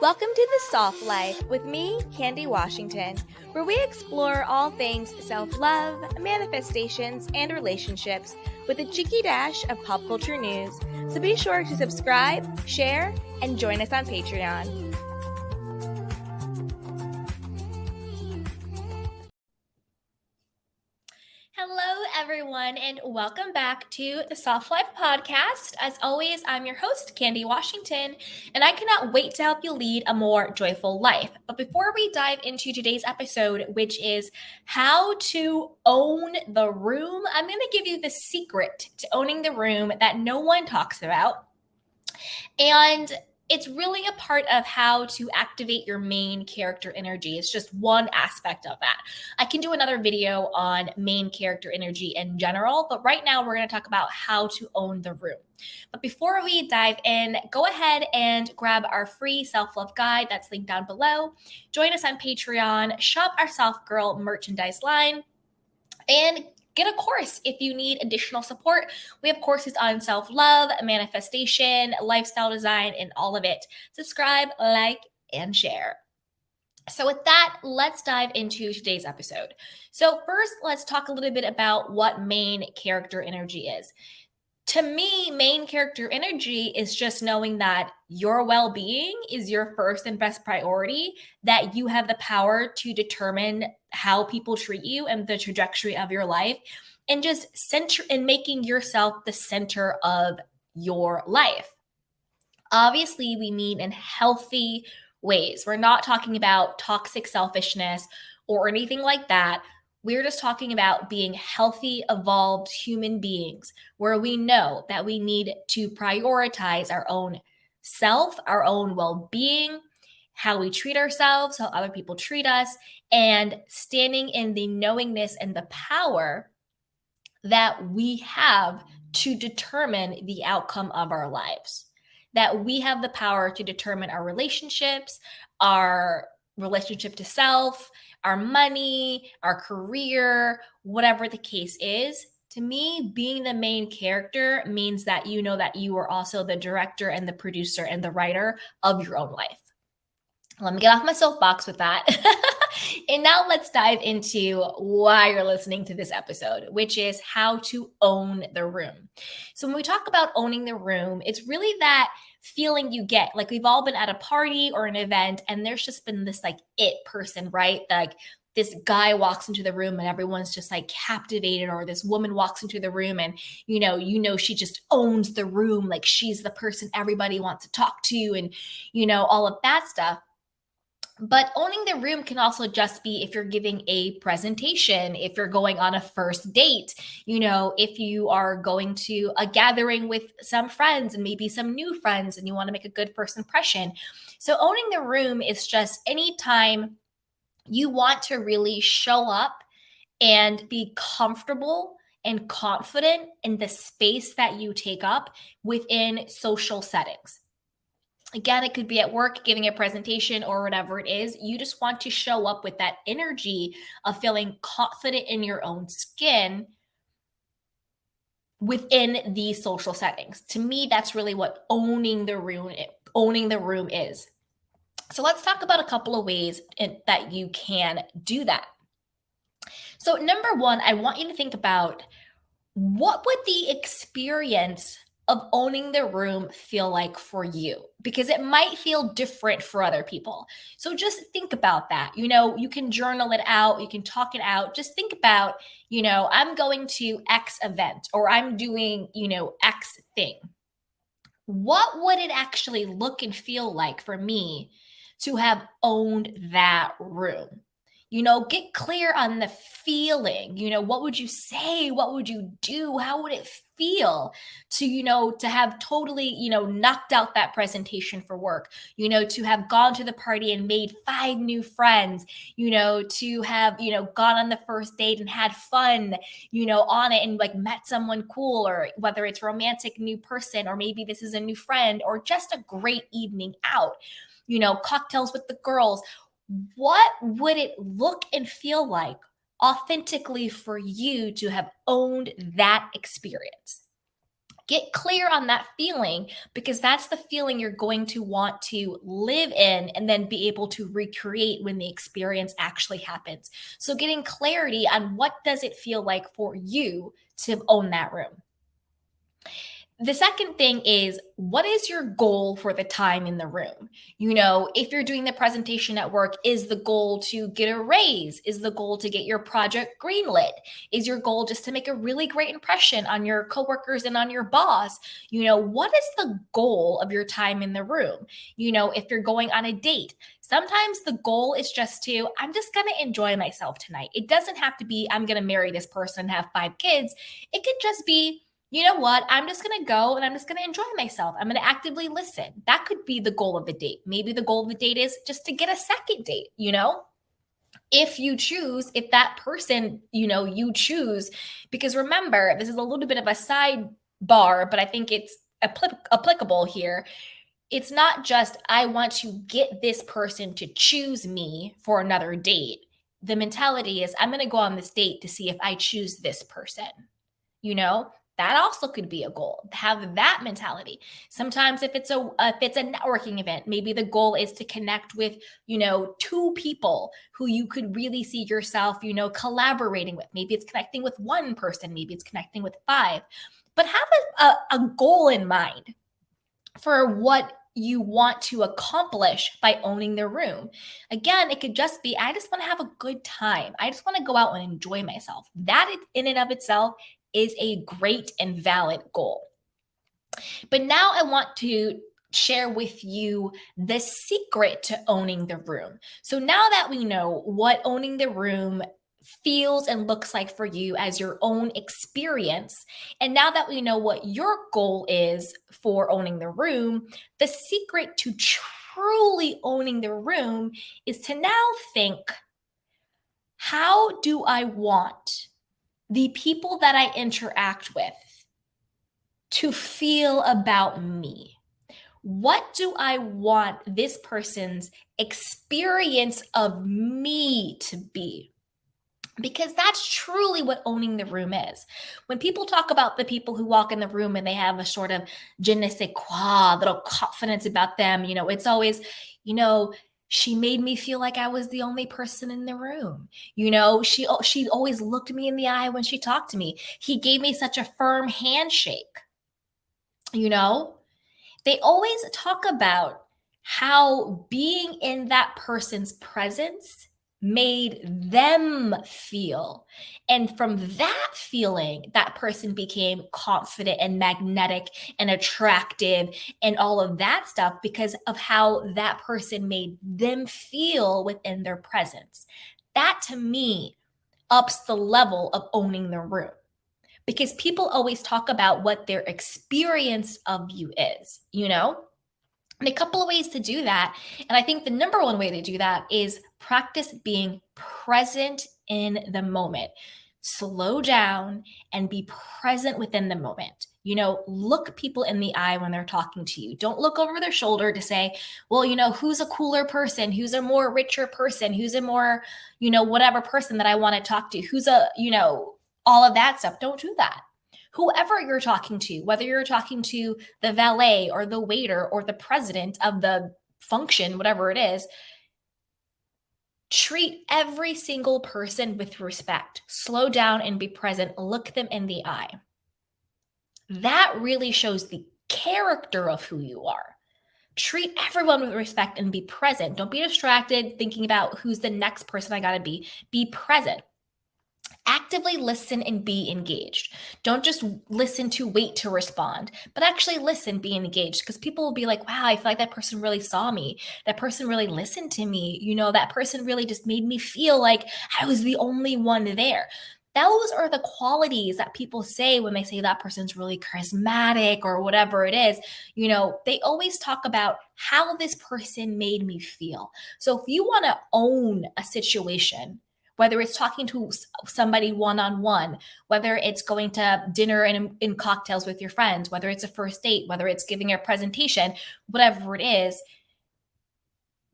Welcome to The Soft Life with me, Candy Washington, where we explore all things self-love, manifestations, and relationships with a cheeky dash of pop culture news. So be sure to subscribe, share, and join us on Patreon. Hello, everyone, and welcome back to the Soft Life Podcast. As always, I'm your host, Candy Washington, and I cannot wait to help you lead a more joyful life. But before we dive into today's episode, which is how to own the room, I'm going to give you the secret to owning the room that no one talks about. And it's really a part of how to activate your main character energy. It's just one aspect of that. I can do another video on main character energy in general, but right now we're going to talk about how to own the room. But before we dive in, go ahead and grab our free self-love guide that's linked down below. Join us on Patreon, shop our Soft Girl merchandise line, and get a course if you need additional support. We have courses on self-love, manifestation, lifestyle design, and all of it. Subscribe, like, and share. So with that, let's dive into today's episode. So first, let's talk a little bit about what main character energy is. To me, main character energy is just knowing that your well-being is your first and best priority, that you have the power to determine how people treat you and the trajectory of your life, and just making yourself the center of your life. Obviously, we mean in healthy ways. We're not talking about toxic selfishness or anything like that. We're just talking about being healthy, evolved human beings where we know that we need to prioritize our own self, our own well-being, how we treat ourselves, how other people treat us, and standing in the knowingness and the power that we have to determine the outcome of our lives. That we have the power to determine our relationships, our relationship to self, our money, our career, whatever the case is. To me, being the main character means that you know that you are also the director and the producer and the writer of your own life. Let me get off my soapbox with that. And now let's dive into why you're listening to this episode, which is how to own the room. So when we talk about owning the room, it's really that feeling you get. Like we've all been at a party or an event and there's just been this like it person, right? Like this guy walks into the room and everyone's just like captivated, or this woman walks into the room and you know she just owns the room, like she's the person everybody wants to talk to, and all of that stuff. But owning the room can also just be if you're giving a presentation, if you're going on a first date, if you are going to a gathering with some friends and maybe some new friends and you want to make a good first impression. So owning the room is just anytime you want to really show up and be comfortable and confident in the space that you take up within social settings. Again, it could be at work, giving a presentation or whatever it is. You just want to show up with that energy of feeling confident in your own skin within these social settings. To me, that's really what owning the room is. So let's talk about a couple of ways that you can do that. So number one, I want you to think about what would the experience of owning the room feel like for you, because it might feel different for other people. So just think about that. You can journal it out, you can talk it out. Just think about, I'm going to X event or I'm doing, X thing. What would it actually look and feel like for me to have owned that room? Get clear on the feeling. What would you say? What would you do? How would it feel to have totally, knocked out that presentation for work, to have gone to the party and made 5 new friends, to have, gone on the first date and had fun, on it and like met someone cool, or whether it's romantic new person, or maybe this is a new friend, or just a great evening out, cocktails with the girls. What would it look and feel like authentically for you to have owned that experience? Get clear on that feeling because that's the feeling you're going to want to live in and then be able to recreate when the experience actually happens. So getting clarity on what does it feel like for you to own that room. The second thing is, what is your goal for the time in the room? If you're doing the presentation at work, is the goal to get a raise? Is the goal to get your project greenlit? Is your goal just to make a really great impression on your coworkers and on your boss? What is the goal of your time in the room? If you're going on a date, sometimes the goal is just I'm just going to enjoy myself tonight. It doesn't have to be, I'm going to marry this person and have 5 kids. It could just be, you know what? I'm just going to go and I'm just going to enjoy myself. I'm going to actively listen. That could be the goal of the date. Maybe the goal of the date is just to get a second date, if you choose, if that person, you choose, because remember, this is a little bit of a sidebar, but I think it's applicable here. It's not just, I want to get this person to choose me for another date. The mentality is, I'm going to go on this date to see if I choose this person, that also could be a goal. Have that mentality. Sometimes if it's a networking event, maybe the goal is to connect with, 2 people who you could really see yourself, collaborating with. Maybe it's connecting with 1 person, maybe it's connecting with 5. But have a goal in mind for what you want to accomplish by owning the room. Again, it could just be, I just want to have a good time. I just want to go out and enjoy myself. That in and of itself is a great and valid goal. But now I want to share with you the secret to owning the room. So now that we know what owning the room feels and looks like for you as your own experience, and now that we know what your goal is for owning the room, the secret to truly owning the room is to now think, how do I want the people that I interact with to feel about me? What do I want this person's experience of me to be? Because that's truly what owning the room is. When people talk about the people who walk in the room and they have a sort of je ne sais quoi, little confidence about them, it's always, she made me feel like I was the only person in the room. She always looked me in the eye when she talked to me. He gave me such a firm handshake. They always talk about how being in that person's presence made them feel. And from that feeling, that person became confident and magnetic and attractive and all of that stuff because of how that person made them feel within their presence. That to me ups the level of owning the room. Because people always talk about what their experience of you is, And a couple of ways to do that. And I think the number one way to do that is practice being present in the moment. Slow down and be present within the moment. Look people in the eye when they're talking to you. Don't look over their shoulder to say, well, who's a cooler person? Who's a more richer person? Who's a more, whatever person that I want to talk to? Who's a, all of that stuff. Don't do that. Whoever you're talking to, whether you're talking to the valet or the waiter or the president of the function, whatever it is, treat every single person with respect. Slow down and be present. Look them in the eye. That really shows the character of who you are. Treat everyone with respect and be present. Don't be distracted thinking about who's the next person I gotta be. Be present. Actively listen and be engaged. Don't just listen to wait to respond, but actually listen, be engaged, because people will be like, wow, I feel like that person really saw me. That person really listened to me. That person really just made me feel like I was the only one there. Those are the qualities that people say when they say that person's really charismatic or whatever it is. They always talk about how this person made me feel. So if you want to own a situation, whether it's talking to somebody one-on-one, whether it's going to dinner and in cocktails with your friends, whether it's a first date, whether it's giving a presentation, whatever it is,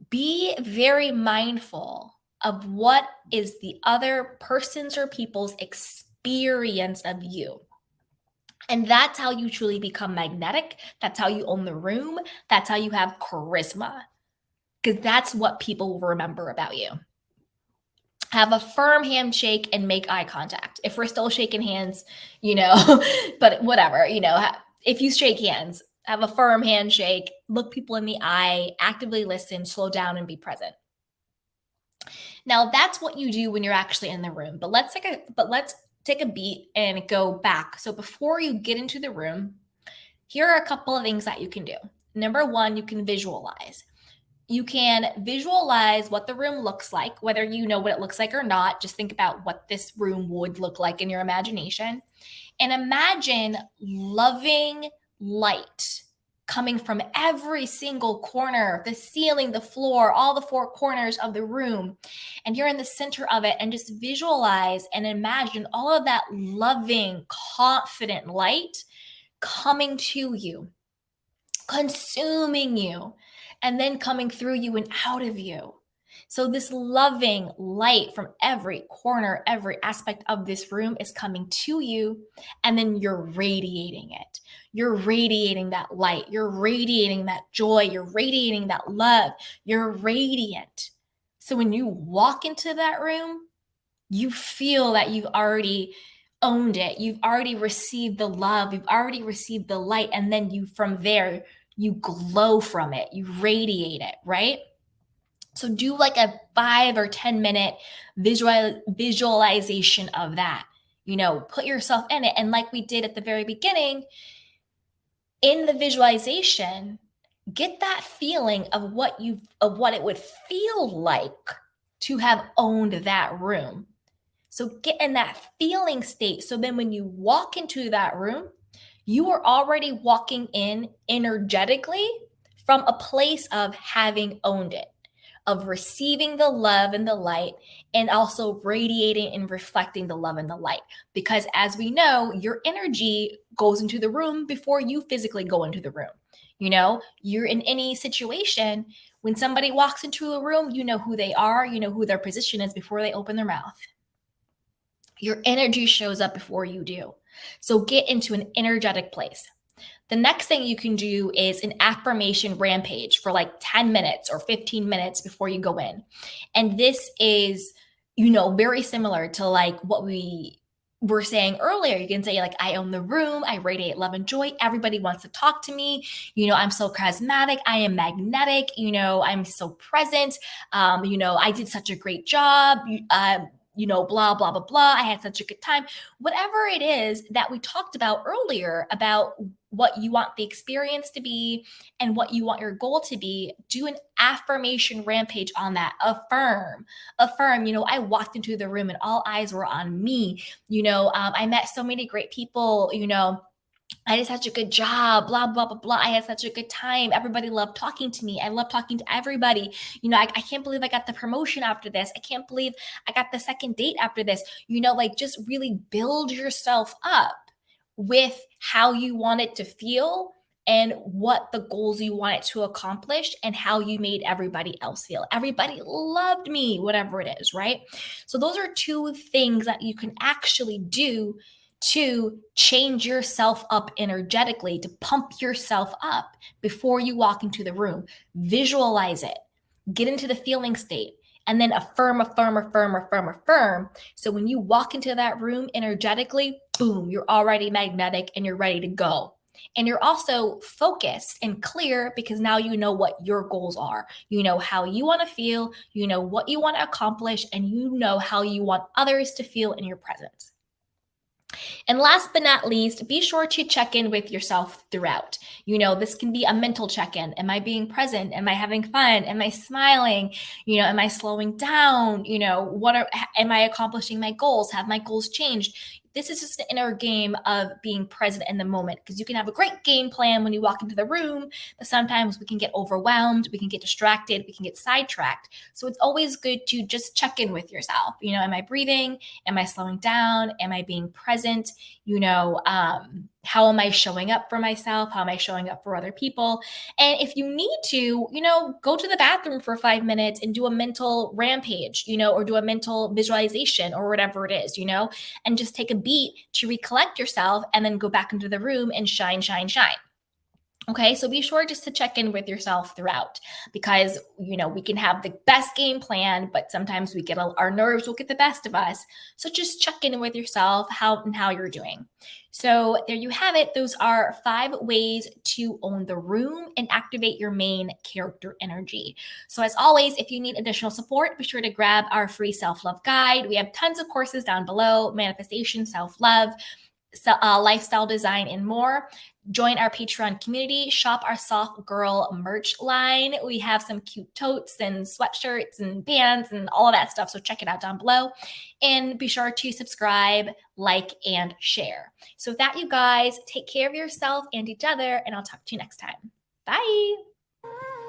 be very mindful of what is the other person's or people's experience of you. And that's how you truly become magnetic. That's how you own the room. That's how you have charisma, because that's what people will remember about you. Have a firm handshake and make eye contact. If we're still shaking hands, but whatever, if you shake hands, have a firm handshake, look people in the eye, actively listen, slow down, and be present. Now that's what you do when you're actually in the room. But let's take a beat and go back. So before you get into the room, here are a couple of things that you can do. Number one, you can visualize. You can visualize what the room looks like, whether you know what it looks like or not. Just think about what this room would look like in your imagination. And imagine loving light coming from every single corner, the ceiling, the floor, all the four corners of the room. And you're in the center of it, and just visualize and imagine all of that loving, confident light coming to you, consuming you, and then coming through you and out of you. So this loving light from every corner, every aspect of this room is coming to you, and then you're radiating it. You're radiating that light. You're radiating that joy. You're radiating that love. You're radiant. So when you walk into that room, you feel that you've already owned it. You've already received the love. You've already received the light. And then from there, you glow from it. You radiate it, right? So do like a 5 or 10 minute visualization of that. Put yourself in it. And like we did at the very beginning, in the visualization, get that feeling of what it would feel like to have owned that room. So get in that feeling state. So then when you walk into that room, you are already walking in energetically from a place of having owned it, of receiving the love and the light, and also radiating and reflecting the love and the light. Because as we know, your energy goes into the room before you physically go into the room. You're in any situation, when somebody walks into a room, you know who they are, you know who their position is before they open their mouth. Your energy shows up before you do. So get into an energetic place. The next thing you can do is an affirmation rampage for like 10 minutes or 15 minutes before you go in. And this is, very similar to like what we were saying earlier. You can say like, I own the room, I radiate love and joy, everybody wants to talk to me, I'm so charismatic, I am magnetic, I'm so present, I did such a great job, blah, blah, blah, blah. I had such a good time. Whatever it is that we talked about earlier about what you want the experience to be and what you want your goal to be, do an affirmation rampage on that. Affirm. I walked into the room and all eyes were on me. I met so many great people, I did such a good job, blah, blah, blah, blah. I had such a good time. Everybody loved talking to me. I love talking to everybody. I can't believe I got the promotion after this. I can't believe I got the second date after this. Just really build yourself up with how you want it to feel and what the goals you want it to accomplish and how you made everybody else feel. Everybody loved me, whatever it is, right? So those are two things that you can actually do to change yourself up energetically, to pump yourself up before you walk into the room. Visualize it, get into the feeling state, and then affirm. So when you walk into that room energetically, boom, you're already magnetic and you're ready to go. And you're also focused and clear because now you know what your goals are. You know how you want to feel, you know what you want to accomplish, and you know how you want others to feel in your presence. And last but not least, be sure to check in with yourself throughout. This can be a mental check-in. Am I being present? Am I having fun? Am I smiling? Am I slowing down? Am I accomplishing my goals? Have my goals changed? This is just an inner game of being present in the moment, because you can have a great game plan when you walk into the room, but sometimes we can get overwhelmed, we can get distracted, we can get sidetracked. So it's always good to just check in with yourself. Am I breathing? Am I slowing down? Am I being present? How am I showing up for myself? How am I showing up for other people? And if you need to, go to the bathroom for 5 minutes and do a mental rampage, or do a mental visualization or whatever it is, and just take a beat to recollect yourself and then go back into the room and shine, shine, shine. Okay, so be sure just to check in with yourself throughout because, we can have the best game plan, but sometimes our nerves will get the best of us. So just check in with yourself how you're doing. So there you have it. Those are 5 ways to own the room and activate your main character energy. So as always, if you need additional support, be sure to grab our free self-love guide. We have tons of courses down below: manifestation, self-love, lifestyle design, and more. Join our Patreon community, shop our Soft Girl merch line. We have some cute totes and sweatshirts and bands and all of that stuff. So check it out down below. And be sure to subscribe, like, and share. So with that, you guys, take care of yourself and each other, and I'll talk to you next time. Bye.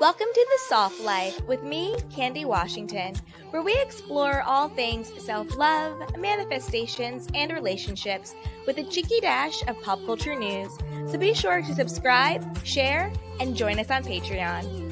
Welcome to The Soft Life with me, Candy Washington, where we explore all things self-love, manifestations, and relationships with a cheeky dash of pop culture news. So be sure to subscribe, share, and join us on Patreon.